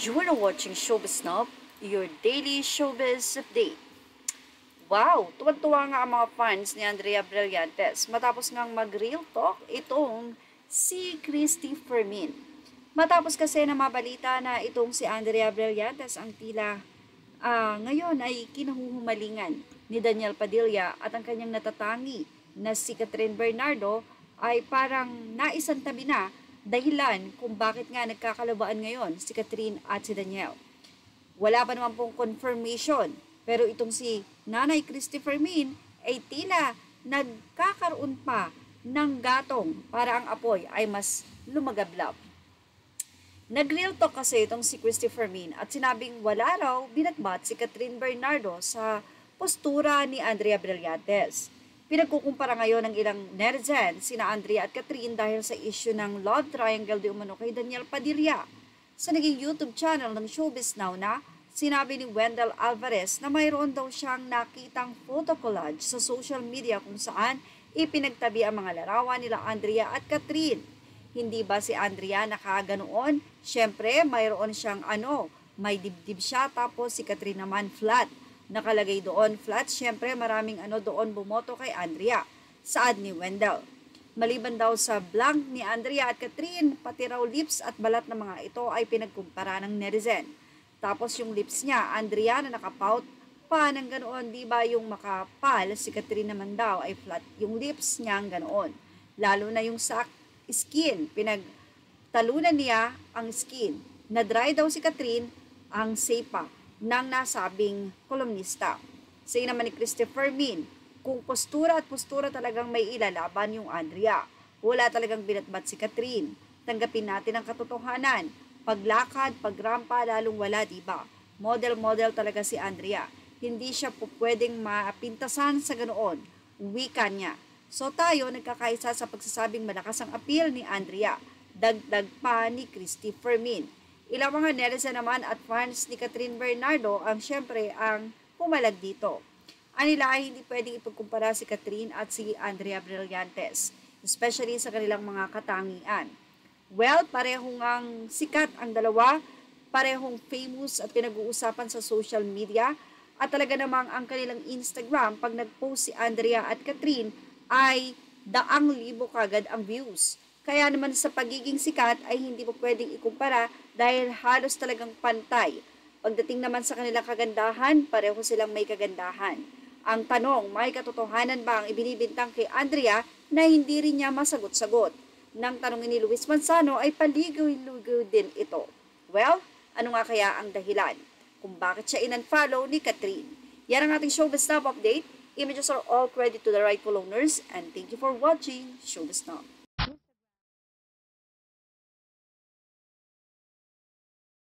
You are watching Showbiz Snob, your daily showbiz update. Wow! Tuwag-tuwa nga ang mga fans ni Andrea Brillantes matapos ngang mag-real talk itong si Christy Fermin. Matapos kasi na mabalita na itong si Andrea Brillantes ang tila ngayon ay kinahuhumalingan ni Daniel Padilla at ang kanyang natatangi na si Catherine Bernardo ay parang naisantabi na dahilan kung bakit nga nagkakalabaan ngayon si Catherine at si Daniel. Wala pa naman pong confirmation, pero itong si Nanay Christy Fermin ay tila nagkakaroon pa ng gatong para ang apoy ay mas lumagablab. Nag-real talk kasi itong si Christy Fermin at sinabing wala raw binatbat si Catherine Bernardo sa postura ni Andrea Brillantes. Pinagkukumpara ngayon ng ilang netizen sina Andrea at Catherine dahil sa issue ng love triangle di umano kay Daniel Padilla. Sa naging YouTube channel ng Showbiz Now na, sinabi ni Wendell Alvarez na mayroon daw siyang nakitang photo collage sa social media kung saan ipinagtabi ang mga larawan nila Andrea at Catherine. Hindi ba si Andrea nakaganoon? Siyempre, mayroon siyang may dibdib siya tapos si Catherine naman flat. Nakalagay doon flat, siyempre maraming doon bumoto kay Andrea. Saad ni Wendell. Maliban daw sa blank ni Andrea at Catherine, pati raw lips at balat ng mga ito ay pinagkumpara ng netizen. Tapos yung lips niya, Andrea na nakapout pa ng ganoon, di ba yung makapal, si Catherine naman daw ay flat yung lips niya ganoon. Lalo na yung sa skin, pinagtalunan niya ang skin. Na-dry daw si Catherine ang sepa ng nasabing kolumnista. Say naman ni Christy Fermin, kung postura at postura talagang may ilalaban yung Andrea. Wala talagang binatbat si Catherine. Tanggapin natin ang katotohanan. Paglakad, pagrampa, lalong wala, diba? Model-model talaga si Andrea. Hindi siya po pwedeng mapintasan sa ganoon. Wika niya. So tayo nagkakaisa sa pagsasabing malakas ang appeal ni Andrea. Dagdag pa ni Christy Fermin. Ilang mga netizen naman at fans ni Catherine Bernardo ang syempre ang pumalag dito. Anila ay hindi pwedeng ipagkumpara si Catherine at si Andrea Brillantes, especially sa kanilang mga katangian. Well, parehong ang sikat ang dalawa, parehong famous at pinag-uusapan sa social media, at talaga namang ang kanilang Instagram, pag nag-post si Andrea at Catherine, ay daang libo kagad ang views. Kaya naman sa pagiging sikat ay hindi po pwedeng ikumpara dahil halos talagang pantay. Pagdating naman sa kanilang kagandahan, pareho silang may kagandahan. Ang tanong, may katotohanan ba ang ibinibintang kay Andrea na hindi rin niya masagot-sagot? Nang tanongin ni Luis Manzano ay paligoy-ligoy din ito. Well, ano nga kaya ang dahilan kung bakit siya in-unfollow ni Catherine? Yan ang ating Showbiz Snob update. Images are all credit to the rightful owners, and thank you for watching Showbiz Snob.